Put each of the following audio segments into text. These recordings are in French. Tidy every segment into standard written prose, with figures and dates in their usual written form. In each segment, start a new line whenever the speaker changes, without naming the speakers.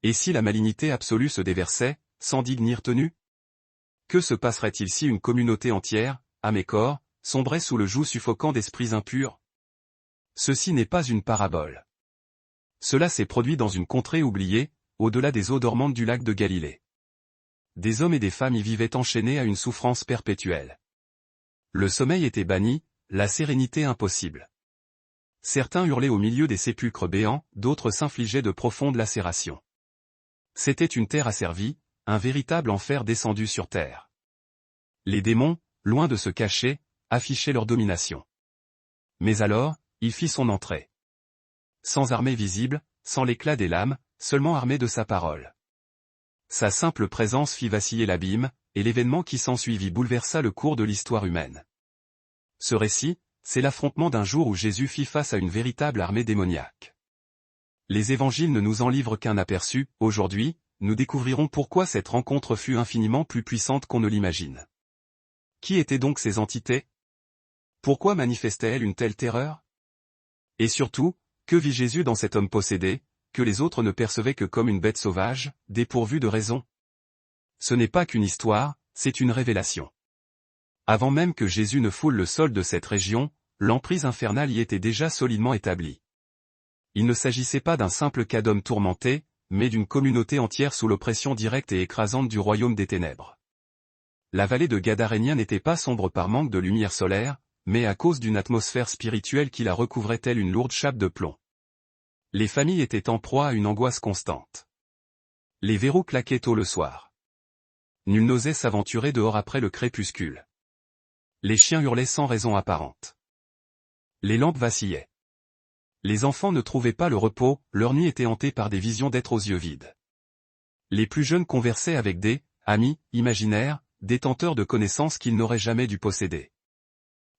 Et si la malignité absolue se déversait, sans digue ni retenue? Que se passerait-il si une communauté entière, âme et corps, sombrait sous le joug suffocant d'esprits impurs? Ceci n'est pas une parabole. Cela s'est produit dans une contrée oubliée, au-delà des eaux dormantes du lac de Galilée. Des hommes et des femmes y vivaient enchaînés à une souffrance perpétuelle. Le sommeil était banni, la sérénité impossible. Certains hurlaient au milieu des sépulcres béants, d'autres s'infligeaient de profondes lacérations. C'était une terre asservie, un véritable enfer descendu sur terre. Les démons, loin de se cacher, affichaient leur domination. Mais alors, il fit son entrée. Sans armée visible, sans l'éclat des lames, seulement armé de sa parole. Sa simple présence fit vaciller l'abîme, et l'événement qui s'ensuivit bouleversa le cours de l'histoire humaine. Ce récit, c'est l'affrontement d'un jour où Jésus fit face à une véritable armée démoniaque. Les évangiles ne nous en livrent qu'un aperçu. Aujourd'hui, nous découvrirons pourquoi cette rencontre fut infiniment plus puissante qu'on ne l'imagine. Qui étaient donc ces entités? Pourquoi manifestaient-elles une telle terreur? Et surtout, que vit Jésus dans cet homme possédé, que les autres ne percevaient que comme une bête sauvage, dépourvue de raison? Ce n'est pas qu'une histoire, c'est une révélation. Avant même que Jésus ne foule le sol de cette région, l'emprise infernale y était déjà solidement établie. Il ne s'agissait pas d'un simple cas d'homme tourmenté, mais d'une communauté entière sous l'oppression directe et écrasante du royaume des ténèbres. La vallée de Gadarénien n'était pas sombre par manque de lumière solaire, mais à cause d'une atmosphère spirituelle qui la recouvrait telle une lourde chape de plomb. Les familles étaient en proie à une angoisse constante. Les verrous claquaient tôt le soir. Nul n'osait s'aventurer dehors après le crépuscule. Les chiens hurlaient sans raison apparente. Les lampes vacillaient. Les enfants ne trouvaient pas le repos, leur nuit était hantée par des visions d'êtres aux yeux vides. Les plus jeunes conversaient avec des amis imaginaires, détenteurs de connaissances qu'ils n'auraient jamais dû posséder.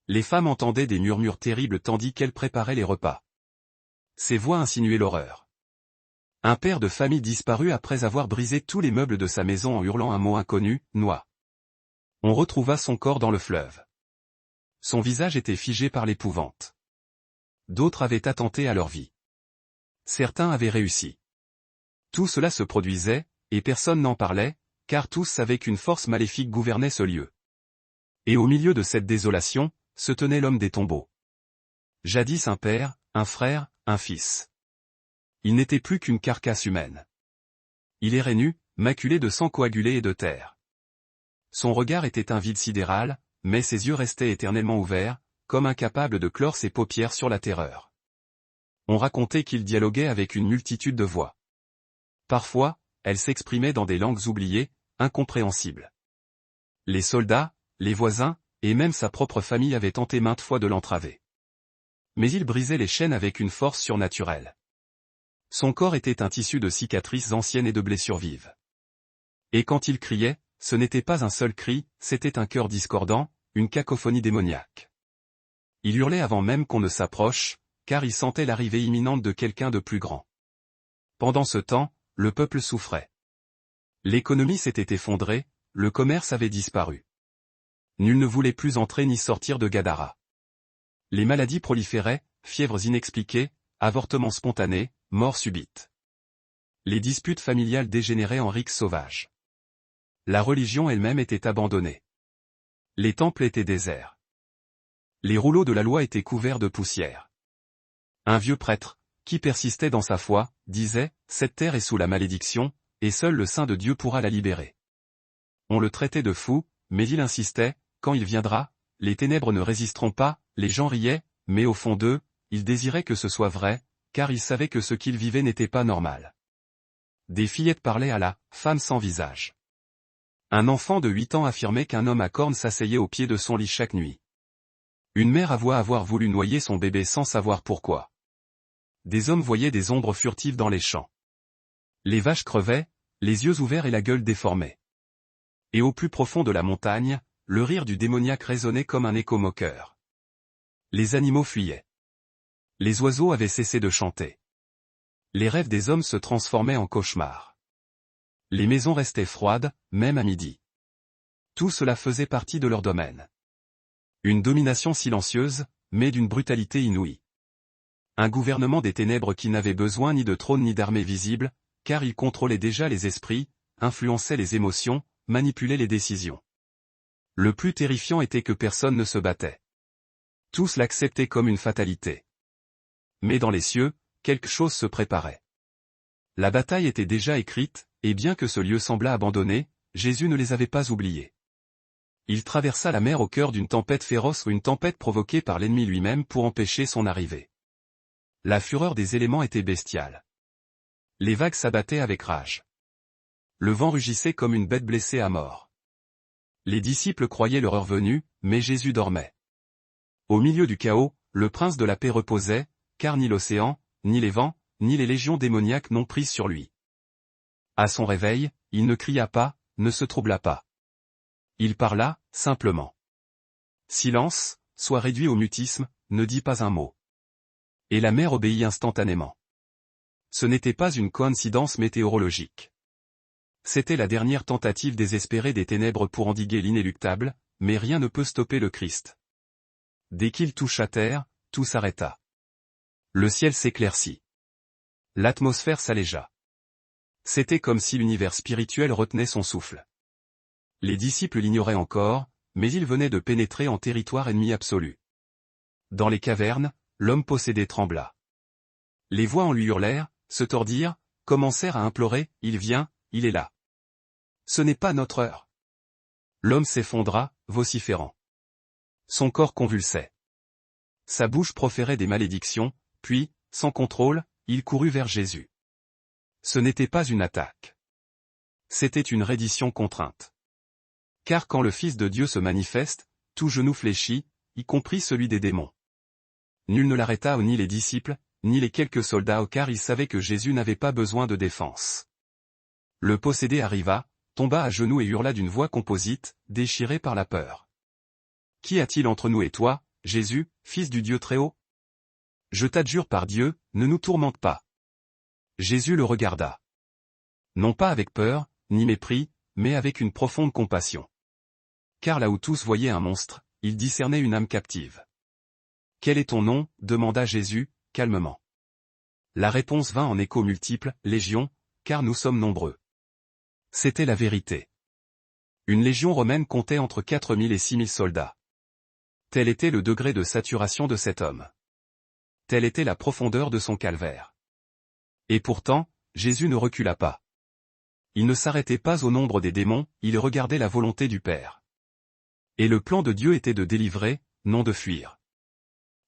Les femmes entendaient des murmures terribles tandis qu'elles préparaient les repas. Ces voix insinuaient l'horreur. Un père de famille disparut après avoir brisé tous les meubles de sa maison en hurlant un mot inconnu, noix. On retrouva son corps dans le fleuve. Son visage était figé par l'épouvante. D'autres avaient attenté à leur vie. Certains avaient réussi. Tout cela se produisait, et personne n'en parlait, car tous savaient qu'une force maléfique gouvernait ce lieu. Et au milieu de cette désolation, se tenait l'homme des tombeaux. Jadis un père, un frère, un fils. Il n'était plus qu'une carcasse humaine. Il errait nu, maculé de sang coagulé et de terre. Son regard était un vide sidéral, mais ses yeux restaient éternellement ouverts, comme incapables de clore ses paupières sur la terreur. On racontait qu'il dialoguait avec une multitude de voix. Parfois, elles s'exprimaient dans des langues oubliées, incompréhensibles. Les soldats, les voisins, et même sa propre famille avaient tenté maintes fois de l'entraver. Mais il brisait les chaînes avec une force surnaturelle. Son corps était un tissu de cicatrices anciennes et de blessures vives. Et quand il criait, ce n'était pas un seul cri, c'était un chœur discordant, une cacophonie démoniaque. Il hurlait avant même qu'on ne s'approche, car il sentait l'arrivée imminente de quelqu'un de plus grand. Pendant ce temps, le peuple souffrait. L'économie s'était effondrée, le commerce avait disparu. Nul ne voulait plus entrer ni sortir de Gadara. Les maladies proliféraient, fièvres inexpliquées, avortements spontanés, morts subites. Les disputes familiales dégénéraient en rixes sauvages. La religion elle-même était abandonnée. Les temples étaient déserts. Les rouleaux de la loi étaient couverts de poussière. Un vieux prêtre, qui persistait dans sa foi, disait « Cette terre est sous la malédiction, et seul le Saint de Dieu pourra la libérer. » On le traitait de fou, mais il insistait « Quand il viendra, les ténèbres ne résisteront pas », les gens riaient, mais au fond d'eux, ils désiraient que ce soit vrai, car ils savaient que ce qu'ils vivaient n'était pas normal. Des fillettes parlaient à la « femme sans visage ». Un enfant de 8 ans affirmait qu'un homme à cornes s'asseyait au pied de son lit chaque nuit. Une mère avoua avoir voulu noyer son bébé sans savoir pourquoi. Des hommes voyaient des ombres furtives dans les champs. Les vaches crevaient, les yeux ouverts et la gueule déformée. Et au plus profond de la montagne, le rire du démoniaque résonnait comme un écho moqueur. Les animaux fuyaient. Les oiseaux avaient cessé de chanter. Les rêves des hommes se transformaient en cauchemars. Les maisons restaient froides, même à midi. Tout cela faisait partie de leur domaine. Une domination silencieuse, mais d'une brutalité inouïe. Un gouvernement des ténèbres qui n'avait besoin ni de trône ni d'armée visible, car il contrôlait déjà les esprits, influençait les émotions, manipulait les décisions. Le plus terrifiant était que personne ne se battait. Tous l'acceptaient comme une fatalité. Mais dans les cieux, quelque chose se préparait. La bataille était déjà écrite, et bien que ce lieu semblât abandonné, Jésus ne les avait pas oubliés. Il traversa la mer au cœur d'une tempête féroce ou une tempête provoquée par l'ennemi lui-même pour empêcher son arrivée. La fureur des éléments était bestiale. Les vagues s'abattaient avec rage. Le vent rugissait comme une bête blessée à mort. Les disciples croyaient leur heure venue, mais Jésus dormait. Au milieu du chaos, le prince de la paix reposait, car ni l'océan, ni les vents, ni les légions démoniaques n'ont prise sur lui. À son réveil, il ne cria pas, ne se troubla pas. Il parla, simplement. Silence, sois réduit au mutisme, ne dis pas un mot. Et la mer obéit instantanément. Ce n'était pas une coïncidence météorologique. C'était la dernière tentative désespérée des ténèbres pour endiguer l'inéluctable, mais rien ne peut stopper le Christ. Dès qu'il toucha terre, tout s'arrêta. Le ciel s'éclaircit. L'atmosphère s'allégea. C'était comme si l'univers spirituel retenait son souffle. Les disciples l'ignoraient encore, mais ils venaient de pénétrer en territoire ennemi absolu. Dans les cavernes, l'homme possédé trembla. Les voix en lui hurlèrent, se tordirent, commencèrent à implorer, il vient, il est là. Ce n'est pas notre heure. L'homme s'effondra, vociférant. Son corps convulsait. Sa bouche proférait des malédictions, puis, sans contrôle, il courut vers Jésus. Ce n'était pas une attaque. C'était une reddition contrainte. Car quand le Fils de Dieu se manifeste, tout genou fléchit, y compris celui des démons. Nul ne l'arrêta, ni les disciples, ni les quelques soldats, car ils savaient que Jésus n'avait pas besoin de défense. Le possédé arriva, tomba à genoux et hurla d'une voix composite, déchirée par la peur. Qu'y a-t-il entre nous et toi, Jésus, Fils du Dieu Très-Haut? Je t'adjure par Dieu, ne nous tourmente pas. Jésus le regarda. Non pas avec peur, ni mépris, mais avec une profonde compassion. Car là où tous voyaient un monstre, il discernait une âme captive. Quel est ton nom? Demanda Jésus, calmement. La réponse vint en échos multiples, Légion, car nous sommes nombreux. C'était la vérité. Une légion romaine comptait entre 4000 et 6000 soldats. Tel était le degré de saturation de cet homme. Telle était la profondeur de son calvaire. Et pourtant, Jésus ne recula pas. Il ne s'arrêtait pas au nombre des démons, il regardait la volonté du Père. Et le plan de Dieu était de délivrer, non de fuir.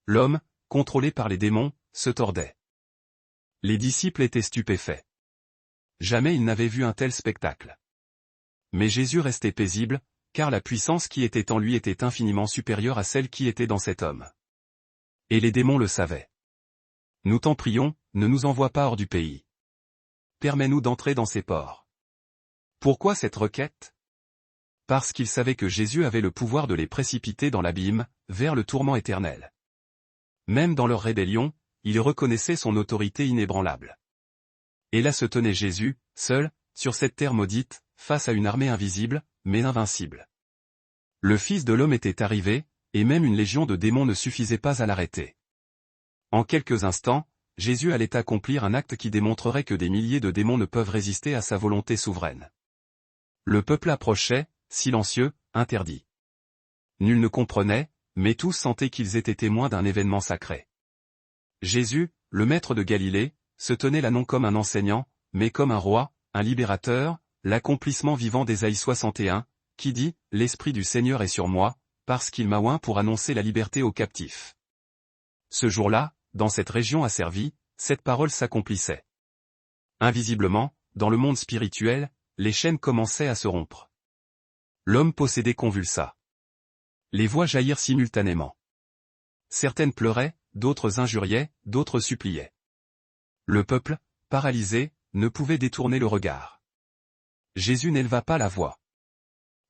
L'homme, contrôlé par les démons, se tordait. Les disciples étaient stupéfaits. Jamais ils n'avaient vu un tel spectacle. Mais Jésus restait paisible, car la puissance qui était en lui était infiniment supérieure à celle qui était dans cet homme. Et les démons le savaient. Nous t'en prions, ne nous envoie pas hors du pays. Permets-nous d'entrer dans ces ports. Pourquoi cette requête? Parce qu'ils savaient que Jésus avait le pouvoir de les précipiter dans l'abîme, vers le tourment éternel. Même dans leur rébellion, ils reconnaissaient son autorité inébranlable. Et là se tenait Jésus, seul, sur cette terre maudite, face à une armée invisible, mais invincible. Le Fils de l'homme était arrivé, et même une légion de démons ne suffisait pas à l'arrêter. En quelques instants, Jésus allait accomplir un acte qui démontrerait que des milliers de démons ne peuvent résister à sa volonté souveraine. Le peuple approchait, silencieux, interdit. Nul ne comprenait, mais tous sentaient qu'ils étaient témoins d'un événement sacré. Jésus, le maître de Galilée, se tenait là non comme un enseignant, mais comme un roi, un libérateur, l'accomplissement vivant d'Ésaïe 61, qui dit « L'Esprit du Seigneur est sur moi, parce qu'il m'a oint pour annoncer la liberté aux captifs. » Ce jour-là, dans cette région asservie, cette parole s'accomplissait. Invisiblement, dans le monde spirituel, les chaînes commençaient à se rompre. L'homme possédé convulsa. Les voix jaillirent simultanément. Certaines pleuraient, d'autres injuriaient, d'autres suppliaient. Le peuple, paralysé, ne pouvait détourner le regard. Jésus n'éleva pas la voix.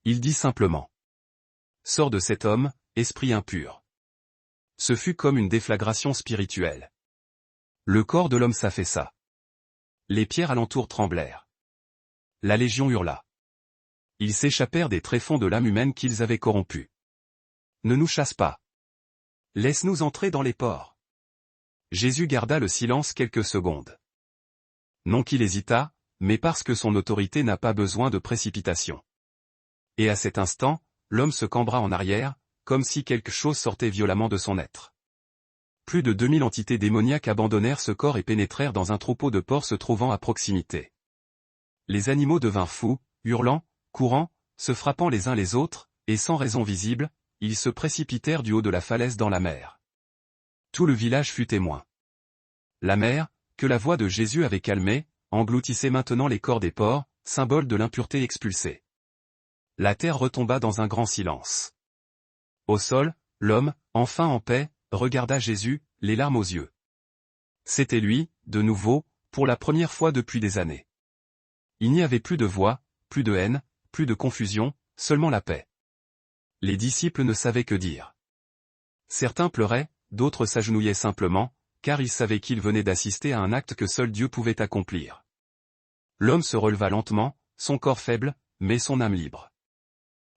Il dit simplement. Sors de cet homme, esprit impur. Ce fut comme une déflagration spirituelle. Le corps de l'homme s'affaissa. Les pierres alentour tremblèrent. La légion hurla. Ils s'échappèrent des tréfonds de l'âme humaine qu'ils avaient corrompue. Ne nous chasse pas. Laisse-nous entrer dans les ports. Jésus garda le silence quelques secondes. Non qu'il hésitât, mais parce que son autorité n'a pas besoin de précipitation. Et à cet instant, l'homme se cambra en arrière, comme si quelque chose sortait violemment de son être. Plus de 2000 entités démoniaques abandonnèrent ce corps et pénétrèrent dans un troupeau de porcs se trouvant à proximité. Les animaux devinrent fous, hurlant, courant, se frappant les uns les autres, et sans raison visible, ils se précipitèrent du haut de la falaise dans la mer. Tout le village fut témoin. La mer, que la voix de Jésus avait calmée, engloutissait maintenant les corps des porcs, symbole de l'impureté expulsée. La terre retomba dans un grand silence. Au sol, l'homme, enfin en paix, regarda Jésus, les larmes aux yeux. C'était lui, de nouveau, pour la première fois depuis des années. Il n'y avait plus de voix, plus de haine, plus de confusion, seulement la paix. Les disciples ne savaient que dire. Certains pleuraient, d'autres s'agenouillaient simplement, car ils savaient qu'ils venaient d'assister à un acte que seul Dieu pouvait accomplir. L'homme se releva lentement, son corps faible, mais son âme libre.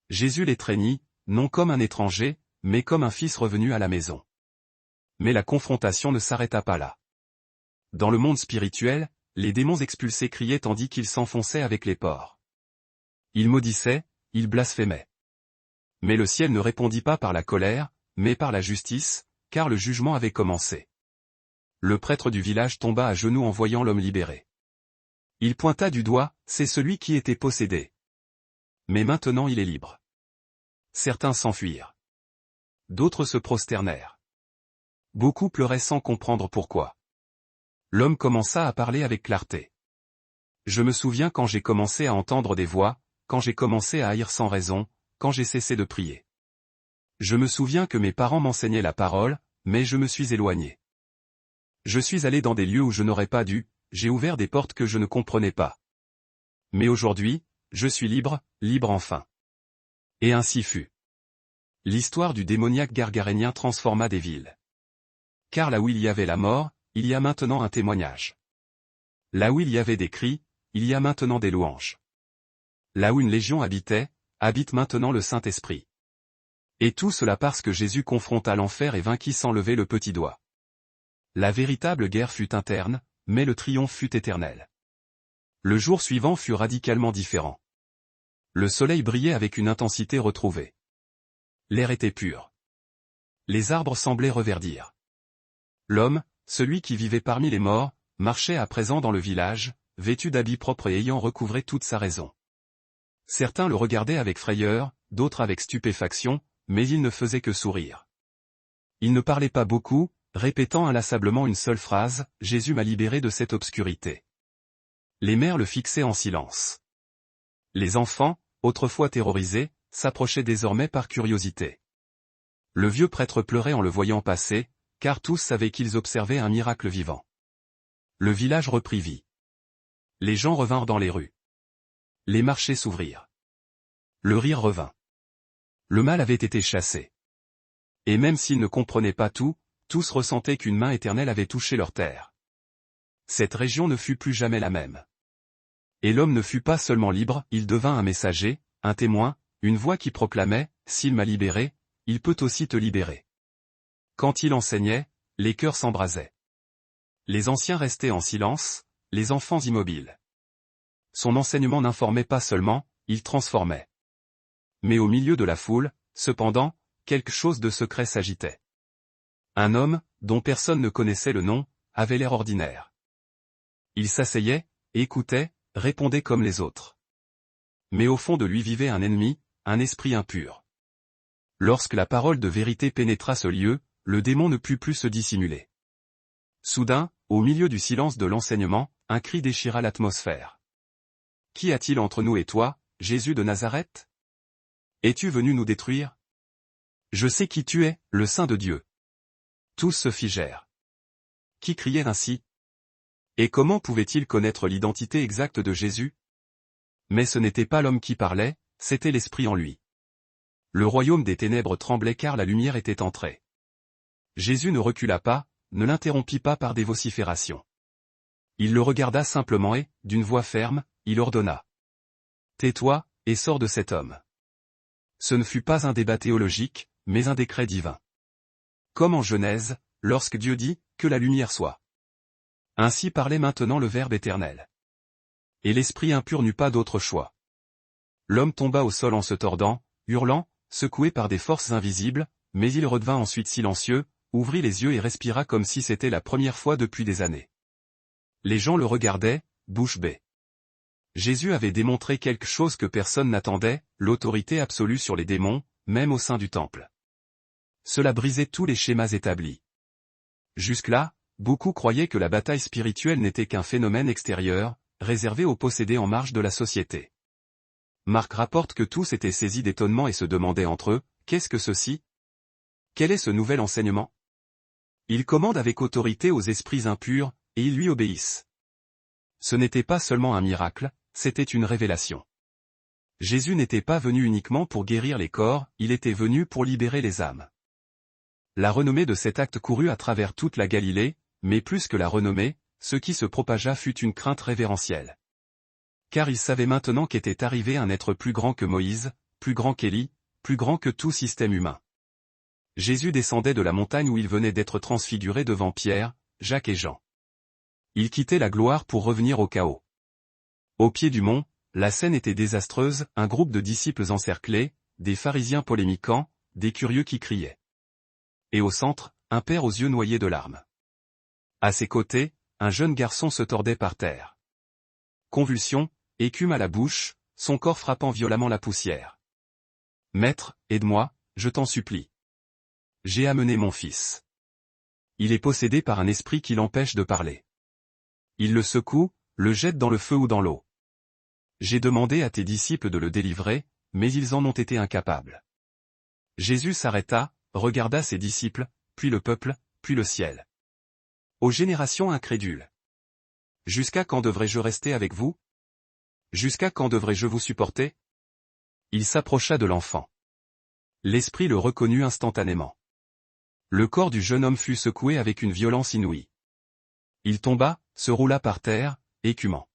Jésus l'étreignit, non comme un étranger, mais comme un fils revenu à la maison. Mais la confrontation ne s'arrêta pas là. Dans le monde spirituel, les démons expulsés criaient tandis qu'ils s'enfonçaient avec les porcs. Ils maudissaient, ils blasphémaient. Mais le ciel ne répondit pas par la colère, mais par la justice, car le jugement avait commencé. Le prêtre du village tomba à genoux en voyant l'homme libéré. Il pointa du doigt, c'est celui qui était possédé. Mais maintenant il est libre. Certains s'enfuirent. D'autres se prosternèrent. Beaucoup pleuraient sans comprendre pourquoi. L'homme commença à parler avec clarté. Je me souviens quand j'ai commencé à entendre des voix, quand j'ai commencé à haïr sans raison, quand j'ai cessé de prier. Je me souviens que mes parents m'enseignaient la parole, mais je me suis éloigné. Je suis allé dans des lieux où je n'aurais pas dû, j'ai ouvert des portes que je ne comprenais pas. Mais aujourd'hui, je suis libre, libre enfin. Et ainsi fut. L'histoire du démoniaque gargarénien transforma des villes. Car là où il y avait la mort, il y a maintenant un témoignage. Là où il y avait des cris, il y a maintenant des louanges. Là où une légion habitait, habite maintenant le Saint-Esprit. Et tout cela parce que Jésus confronta l'enfer et vainquit sans lever le petit doigt. La véritable guerre fut interne, mais le triomphe fut éternel. Le jour suivant fut radicalement différent. Le soleil brillait avec une intensité retrouvée. L'air était pur. Les arbres semblaient reverdir. L'homme, celui qui vivait parmi les morts, marchait à présent dans le village, vêtu d'habits propres et ayant recouvré toute sa raison. Certains le regardaient avec frayeur, d'autres avec stupéfaction, mais il ne faisait que sourire. Il ne parlait pas beaucoup, répétant inlassablement une seule phrase, « Jésus m'a libéré de cette obscurité ». Les mères le fixaient en silence. Les enfants, autrefois terrorisés, s'approchaient désormais par curiosité. Le vieux prêtre pleurait en le voyant passer, car tous savaient qu'ils observaient un miracle vivant. Le village reprit vie. Les gens revinrent dans les rues. Les marchés s'ouvrirent. Le rire revint. Le mal avait été chassé. Et même s'ils ne comprenaient pas tout, tous ressentaient qu'une main éternelle avait touché leur terre. Cette région ne fut plus jamais la même. Et l'homme ne fut pas seulement libre, il devint un messager, un témoin, une voix qui proclamait, « S'il m'a libéré, il peut aussi te libérer ». Quand il enseignait, les cœurs s'embrasaient. Les anciens restaient en silence, les enfants immobiles. Son enseignement n'informait pas seulement, il transformait. Mais au milieu de la foule, cependant, quelque chose de secret s'agitait. Un homme, dont personne ne connaissait le nom, avait l'air ordinaire. Il s'asseyait, écoutait, répondait comme les autres. Mais au fond de lui vivait un ennemi, un esprit impur. Lorsque la parole de vérité pénétra ce lieu, le démon ne put plus se dissimuler. Soudain, au milieu du silence de l'enseignement, un cri déchira l'atmosphère. « Qu'y a-t-il entre nous et toi, Jésus de Nazareth ? Es-tu venu nous détruire ? Je sais qui tu es, le Saint de Dieu. » Tous se figèrent. Qui criait ainsi ? Et comment pouvait-il connaître l'identité exacte de Jésus ? Mais ce n'était pas l'homme qui parlait, c'était l'esprit en lui. Le royaume des ténèbres tremblait car la lumière était entrée. Jésus ne recula pas, ne l'interrompit pas par des vociférations. Il le regarda simplement et, d'une voix ferme, il ordonna. « Tais-toi, et sors de cet homme. » Ce ne fut pas un débat théologique, mais un décret divin. Comme en Genèse, lorsque Dieu dit, « Que la lumière soit ». Ainsi parlait maintenant le Verbe éternel. Et l'esprit impur n'eut pas d'autre choix. L'homme tomba au sol en se tordant, hurlant, secoué par des forces invisibles, mais il redevint ensuite silencieux, ouvrit les yeux et respira comme si c'était la première fois depuis des années. Les gens le regardaient, bouche bée. Jésus avait démontré quelque chose que personne n'attendait, l'autorité absolue sur les démons, même au sein du temple. Cela brisait tous les schémas établis. Jusque-là, beaucoup croyaient que la bataille spirituelle n'était qu'un phénomène extérieur, réservé aux possédés en marge de la société. Marc rapporte que tous étaient saisis d'étonnement et se demandaient entre eux, qu'est-ce que ceci? Quel est ce nouvel enseignement? Il commande avec autorité aux esprits impurs, et ils lui obéissent. Ce n'était pas seulement un miracle, c'était une révélation. Jésus n'était pas venu uniquement pour guérir les corps, il était venu pour libérer les âmes. La renommée de cet acte courut à travers toute la Galilée, mais plus que la renommée, ce qui se propagea fut une crainte révérentielle. Car il savait maintenant qu'était arrivé un être plus grand que Moïse, plus grand qu'Élie, plus grand que tout système humain. Jésus descendait de la montagne où il venait d'être transfiguré devant Pierre, Jacques et Jean. Il quittait la gloire pour revenir au chaos. Au pied du mont, la scène était désastreuse, un groupe de disciples encerclés, des pharisiens polémiquants, des curieux qui criaient. Et au centre, un père aux yeux noyés de larmes. À ses côtés, un jeune garçon se tordait par terre. Convulsions, écume à la bouche, son corps frappant violemment la poussière. « Maître, aide-moi, je t'en supplie. J'ai amené mon fils. Il est possédé par un esprit qui l'empêche de parler. Il le secoue, le jette dans le feu ou dans l'eau. J'ai demandé à tes disciples de le délivrer, mais ils en ont été incapables. » Jésus s'arrêta, regarda ses disciples, puis le peuple, puis le ciel. Aux générations incrédules. Jusqu'à quand devrais-je rester avec vous? Jusqu'à quand devrais-je vous supporter? Il s'approcha de l'enfant. L'esprit le reconnut instantanément. Le corps du jeune homme fut secoué avec une violence inouïe. Il tomba, se roula par terre, écumant.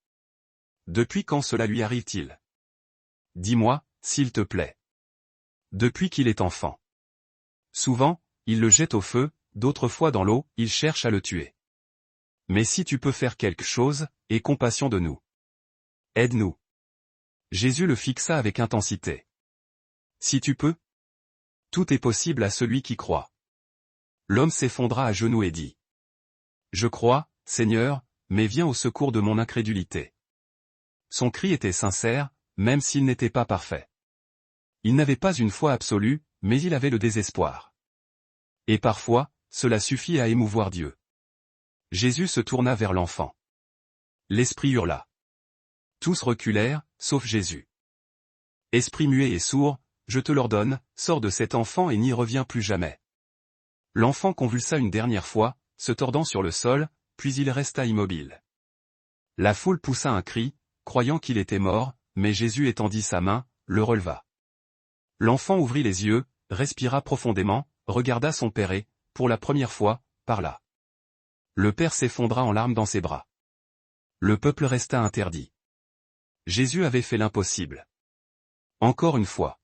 Depuis quand cela lui arrive-t-il? Dis-moi, s'il te plaît. Depuis qu'il est enfant. Souvent, il le jette au feu, d'autres fois dans l'eau, il cherche à le tuer. Mais si tu peux faire quelque chose, aie compassion de nous. Aide-nous. Jésus le fixa avec intensité. Si tu peux. Tout est possible à celui qui croit. L'homme s'effondra à genoux et dit. Je crois, Seigneur, mais viens au secours de mon incrédulité. Son cri était sincère, même s'il n'était pas parfait. Il n'avait pas une foi absolue, mais il avait le désespoir. Et parfois, cela suffit à émouvoir Dieu. Jésus se tourna vers l'enfant. L'esprit hurla. Tous reculèrent, sauf Jésus. Esprit muet et sourd, je te l'ordonne, sors de cet enfant et n'y reviens plus jamais. L'enfant convulsa une dernière fois, se tordant sur le sol, puis il resta immobile. La foule poussa un cri, croyant qu'il était mort, mais Jésus étendit sa main, le releva. L'enfant ouvrit les yeux, respira profondément, regarda son père et, pour la première fois, parla. Le père s'effondra en larmes dans ses bras. Le peuple resta interdit. Jésus avait fait l'impossible. Encore une fois.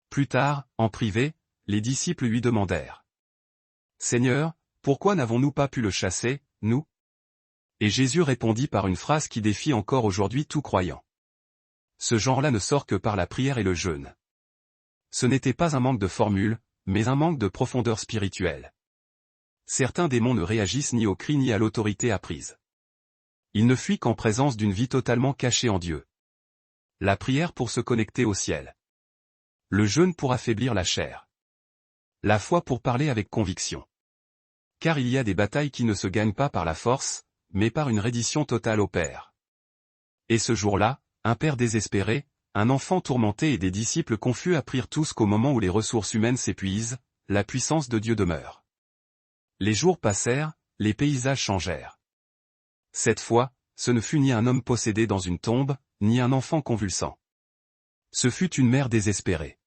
Plus tard, en privé, les disciples lui demandèrent. Seigneur, pourquoi n'avons-nous pas pu le chasser, nous? Et Jésus répondit par une phrase qui défie encore aujourd'hui tout croyant. Ce genre-là ne sort que par la prière et le jeûne. Ce n'était pas un manque de formule, mais un manque de profondeur spirituelle. Certains démons ne réagissent ni au cri ni à l'autorité apprise. Ils ne fuient qu'en présence d'une vie totalement cachée en Dieu. La prière pour se connecter au ciel. Le jeûne pour affaiblir la chair. La foi pour parler avec conviction. Car il y a des batailles qui ne se gagnent pas par la force, mais par une reddition totale au Père. Et ce jour-là, un père désespéré, un enfant tourmenté et des disciples confus apprirent tous qu'au moment où les ressources humaines s'épuisent, la puissance de Dieu demeure. Les jours passèrent, les paysages changèrent. Cette fois, ce ne fut ni un homme possédé dans une tombe, ni un enfant convulsant. Ce fut une mère désespérée.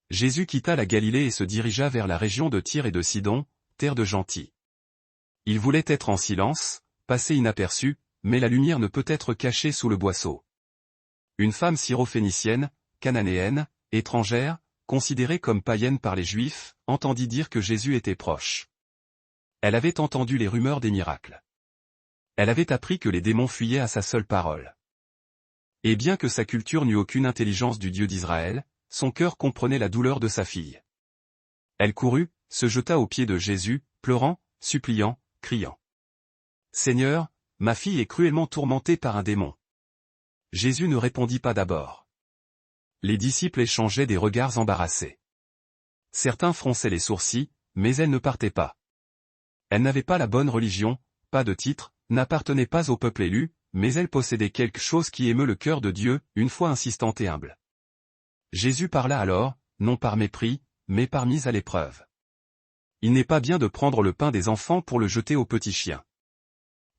Jésus quitta la Galilée et se dirigea vers la région de Tyr et de Sidon, terre de gentils. Il voulait être en silence, passer inaperçu, mais la lumière ne peut être cachée sous le boisseau. Une femme syrophénicienne, cananéenne, étrangère, considérée comme païenne par les Juifs, entendit dire que Jésus était proche. Elle avait entendu les rumeurs des miracles. Elle avait appris que les démons fuyaient à sa seule parole. Et bien que sa culture n'eût aucune intelligence du Dieu d'Israël, son cœur comprenait la douleur de sa fille. Elle courut, se jeta aux pieds de Jésus, pleurant, suppliant, criant. « Seigneur, ma fille est cruellement tourmentée par un démon. » Jésus ne répondit pas d'abord. Les disciples échangeaient des regards embarrassés. Certains fronçaient les sourcils, mais elle ne partait pas. Elle n'avait pas la bonne religion, pas de titre, n'appartenait pas au peuple élu, mais elle possédait quelque chose qui émeut le cœur de Dieu, une foi insistante et humble. Jésus parla alors, non par mépris, mais par mise à l'épreuve. Il n'est pas bien de prendre le pain des enfants pour le jeter aux petits chiens.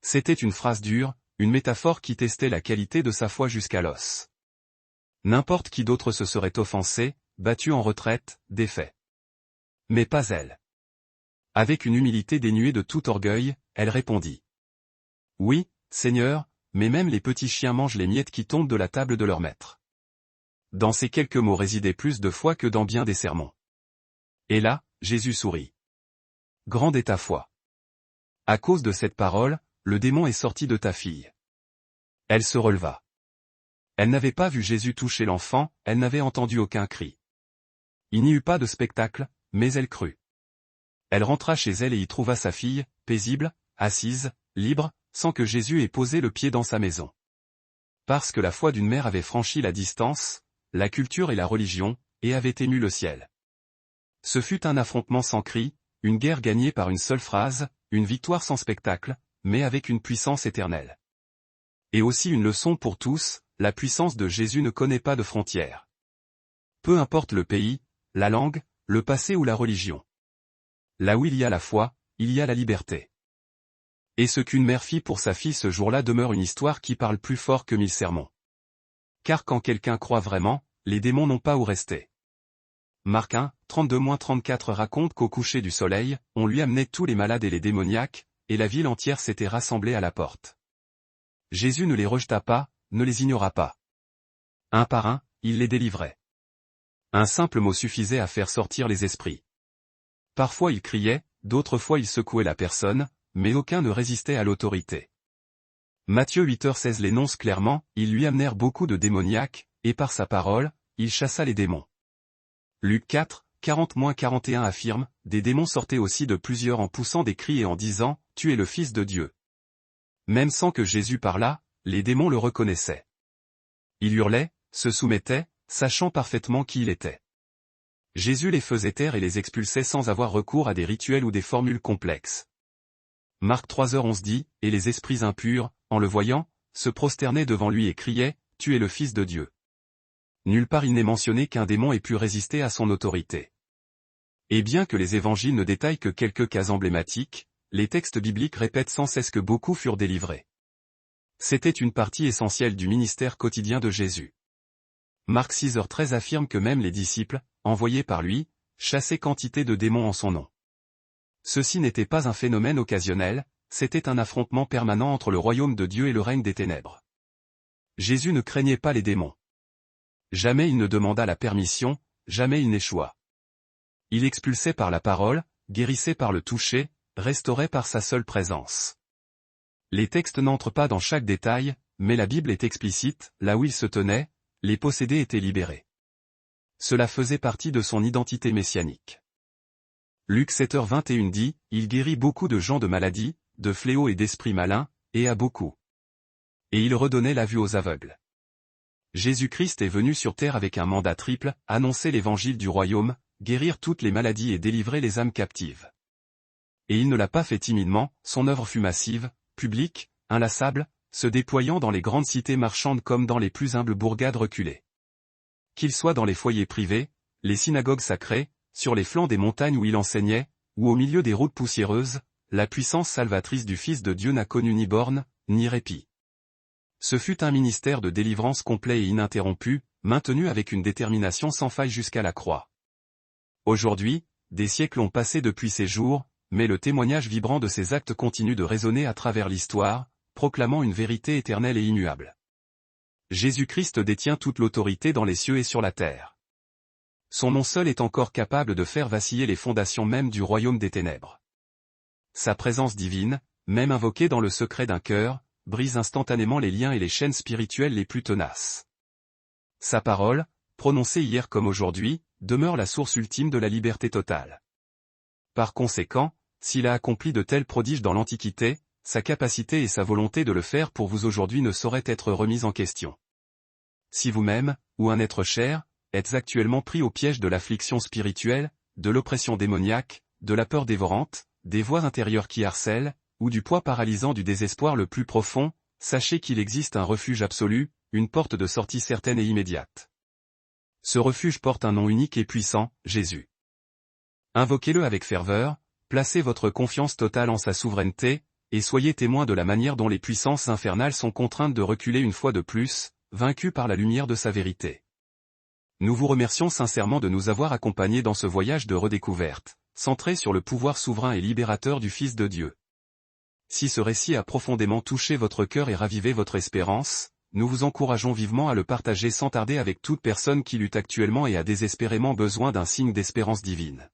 C'était une phrase dure, une métaphore qui testait la qualité de sa foi jusqu'à l'os. N'importe qui d'autre se serait offensé, battu en retraite, défait. Mais pas elle. Avec une humilité dénuée de tout orgueil, elle répondit. « Oui, Seigneur, mais même les petits chiens mangent les miettes qui tombent de la table de leur maître. » Dans ces quelques mots résidait plus de foi que dans bien des sermons. Et là, Jésus sourit. « Grande est ta foi. À cause de cette parole, le démon est sorti de ta fille. » Elle se releva. Elle n'avait pas vu Jésus toucher l'enfant, elle n'avait entendu aucun cri. Il n'y eut pas de spectacle, mais elle crut. Elle rentra chez elle et y trouva sa fille, paisible, assise, libre, sans que Jésus ait posé le pied dans sa maison. Parce que la foi d'une mère avait franchi la distance, la culture et la religion, et avait ému le ciel. Ce fut un affrontement sans cri, une guerre gagnée par une seule phrase, une victoire sans spectacle, mais avec une puissance éternelle. Et aussi une leçon pour tous, la puissance de Jésus ne connaît pas de frontières. Peu importe le pays, la langue, le passé ou la religion. Là où il y a la foi, il y a la liberté. Et ce qu'une mère fit pour sa fille ce jour-là demeure une histoire qui parle plus fort que 1000 sermons. Car quand quelqu'un croit vraiment, les démons n'ont pas où rester. Marc 1, 32-34 raconte qu'au coucher du soleil, on lui amenait tous les malades et les démoniaques, et la ville entière s'était rassemblée à la porte. Jésus ne les rejeta pas, ne les ignora pas. Un par un, il les délivrait. Un simple mot suffisait à faire sortir les esprits. Parfois il criait, d'autres fois il secouait la personne, mais aucun ne résistait à l'autorité. Matthieu 8h16 l'énonce clairement, ils lui amenèrent beaucoup de démoniaques, et par sa parole, il chassa les démons. Luc 4, 40-41 affirme, des démons sortaient aussi de plusieurs en poussant des cris et en disant, tu es le Fils de Dieu. Même sans que Jésus parlât, les démons le reconnaissaient. Il hurlait, se soumettait, sachant parfaitement qui il était. Jésus les faisait taire et les expulsait sans avoir recours à des rituels ou des formules complexes. Marc 3h11 dit, et les esprits impurs, en le voyant, se prosternaient devant lui et criaient, tu es le Fils de Dieu. Nulle part il n'est mentionné qu'un démon ait pu résister à son autorité. Et bien que les évangiles ne détaillent que quelques cas emblématiques, les textes bibliques répètent sans cesse que beaucoup furent délivrés. C'était une partie essentielle du ministère quotidien de Jésus. Marc 6h13 affirme que même les disciples, envoyés par lui, chassaient quantité de démons en son nom. Ceci n'était pas un phénomène occasionnel, c'était un affrontement permanent entre le royaume de Dieu et le règne des ténèbres. Jésus ne craignait pas les démons. Jamais il ne demanda la permission, jamais il n'échoua. Il expulsait par la parole, guérissait par le toucher, restaurait par sa seule présence. Les textes n'entrent pas dans chaque détail, mais la Bible est explicite, là où il se tenait, les possédés étaient libérés. Cela faisait partie de son identité messianique. Luc 7h21 dit, il guérit beaucoup de gens de maladies, de fléaux et d'esprits malins, et à beaucoup. Et il redonnait la vue aux aveugles. Jésus-Christ est venu sur terre avec un mandat triple, annoncer l'évangile du royaume, guérir toutes les maladies et délivrer les âmes captives. Et il ne l'a pas fait timidement, son œuvre fut massive, publique, inlassable, se déployant dans les grandes cités marchandes comme dans les plus humbles bourgades reculées. Qu'il soit dans les foyers privés, les synagogues sacrées, sur les flancs des montagnes où il enseignait, ou au milieu des routes poussiéreuses, la puissance salvatrice du Fils de Dieu n'a connu ni borne, ni répit. Ce fut un ministère de délivrance complet et ininterrompu, maintenu avec une détermination sans faille jusqu'à la croix. Aujourd'hui, des siècles ont passé depuis ces jours, mais le témoignage vibrant de ces actes continue de résonner à travers l'histoire, proclamant une vérité éternelle et immuable. Jésus-Christ détient toute l'autorité dans les cieux et sur la terre. Son nom seul est encore capable de faire vaciller les fondations mêmes du royaume des ténèbres. Sa présence divine, même invoquée dans le secret d'un cœur, brise instantanément les liens et les chaînes spirituelles les plus tenaces. Sa parole, prononcée hier comme aujourd'hui, demeure la source ultime de la liberté totale. Par conséquent, s'il a accompli de tels prodiges dans l'Antiquité, sa capacité et sa volonté de le faire pour vous aujourd'hui ne sauraient être remises en question. Si vous-même, ou un être cher, êtes actuellement pris au piège de l'affliction spirituelle, de l'oppression démoniaque, de la peur dévorante, des voix intérieures qui harcèlent, ou du poids paralysant du désespoir le plus profond, sachez qu'il existe un refuge absolu, une porte de sortie certaine et immédiate. Ce refuge porte un nom unique et puissant, Jésus. Invoquez-le avec ferveur, placez votre confiance totale en sa souveraineté, et soyez témoin de la manière dont les puissances infernales sont contraintes de reculer une fois de plus, vaincues par la lumière de sa vérité. Nous vous remercions sincèrement de nous avoir accompagnés dans ce voyage de redécouverte, centré sur le pouvoir souverain et libérateur du Fils de Dieu. Si ce récit a profondément touché votre cœur et ravivé votre espérance, nous vous encourageons vivement à le partager sans tarder avec toute personne qui lutte actuellement et a désespérément besoin d'un signe d'espérance divine.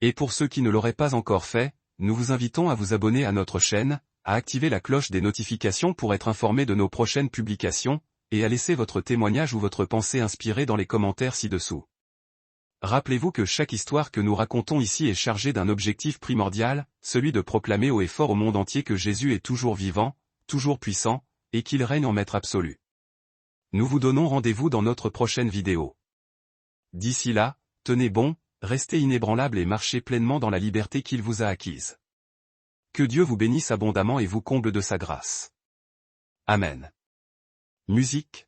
Et pour ceux qui ne l'auraient pas encore fait, nous vous invitons à vous abonner à notre chaîne, à activer la cloche des notifications pour être informé de nos prochaines publications, et à laisser votre témoignage ou votre pensée inspirée dans les commentaires ci-dessous. Rappelez-vous que chaque histoire que nous racontons ici est chargée d'un objectif primordial, celui de proclamer haut et fort au monde entier que Jésus est toujours vivant, toujours puissant, et qu'il règne en maître absolu. Nous vous donnons rendez-vous dans notre prochaine vidéo. D'ici là, tenez bon, restez inébranlables et marchez pleinement dans la liberté qu'il vous a acquise. Que Dieu vous bénisse abondamment et vous comble de sa grâce. Amen. Musique,